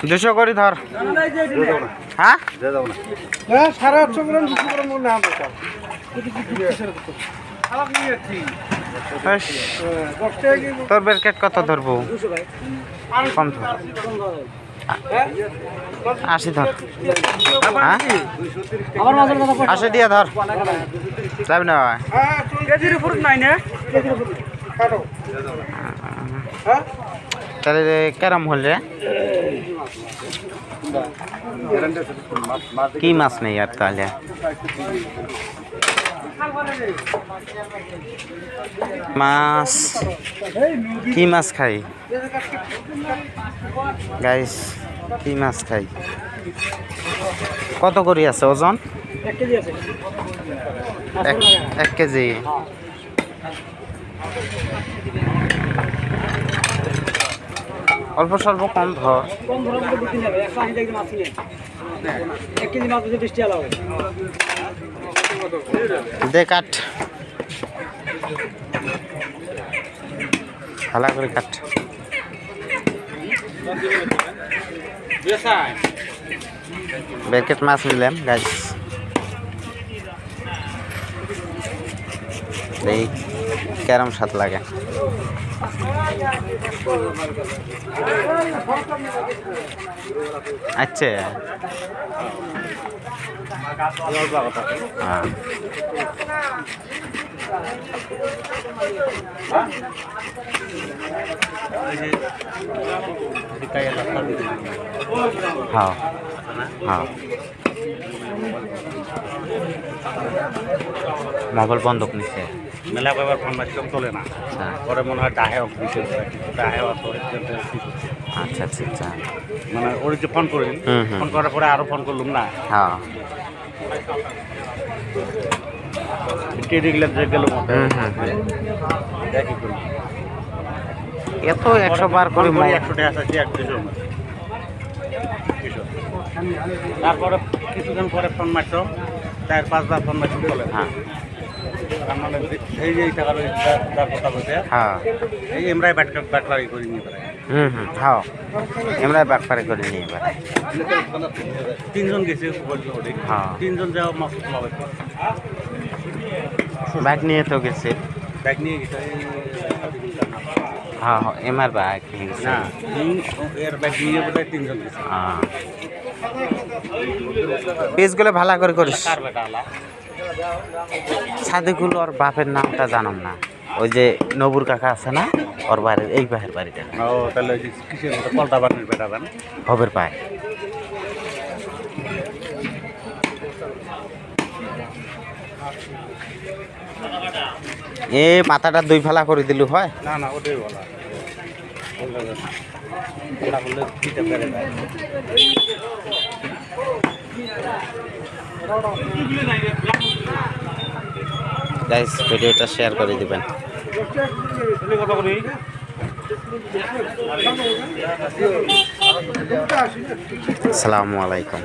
200 করে ধর। হ্যাঁ সাড়ে 800 গ্রাম 200 গ্রাম মনে হবে তোর ব্যাকেট কত ধরবো? কম ধর, 80 ধর। হ্যাঁ 80 দিয়ে ধর, যাবি না? কেজির উপর নাই না তাহলে কেরম হলে কি মাছ নেই আর তাহলে? মাছ কি মাছ খাই গাইস? কি মাছ খাই? কত করে আছে ওজন? 1 কেজি আছে। 1 কেজি। অল্প স্বল্প কম ধর। কম ধরার মধ্যে বিক্রি হবে 180 টাকা মাছ কিনে 1 কেজি মাছ বেশি 20 টাকা হবে। দে কাট, ভালো করে কাট। ব্যাকেট মাছ নিলাম গাইস, এই কেরম স্বাদ লাগে। আচ্ছা হ্যাঁ হ্যাঁ হ্যাঁ মোবাইল বন্ধক নিচ্ছে মেলা কয়েকবার ফোন মারছিলাম চলে না, পরে মনে হয় ডাহে অফিসে ডাহে আচ্ছা আচ্ছা আচ্ছা মানে ওর যে ফোন করি, ফোন করার পরে আরো ফোন করলাম না, হ্যাঁ কেটে গেলে যে গেল দেখি করি এত 100 বার করে 100 টাকা আছে 100 তারপরে কিছুদিন পরে ফোন মারছো 4-5 বার ফোন মারছো চলে। হ্যাঁ মানে এই যে টাকা কথা বলছে হ্যাঁ এই এমরাই ব্যাটবাড়ি করে নিয়ে পারে। হ্যাঁ আমরা ব্যাপারে করে নিয়ে এবার 3 জন গেছে হ্যাঁ 3 জন যাওয়া মাছ পাবে ব্যাগ নিয়ে তো গেছে। ব্যাগ নিয়ে গেছে হ্যাঁ হ্যাঁ এমআর ব্যাগ নিয়ে গেছে না এর ব্যাগ নিয়ে বোধহয় 3 জন গেছে। হ্যাঁ পিসগুলো ভালো করে করিস। কার বেটা আলা সাদেগুলো ওর বাপের নামটা জানাম না, ওই যে নবুর কাকা আছে না ওর বাড়ির এই বাহের বাড়িটা। ও তাহলে কিসের মতো পল্টা বানের বেটা বান হবের পায়। এ মাথাটা 2 ফালা করে দিলু হয় না না ওটাই বলা ওটা বললে দিতে পারে না। গাইস ভিডিওটা শেয়ার করে দিবেন। আসসালামু আলাইকুম।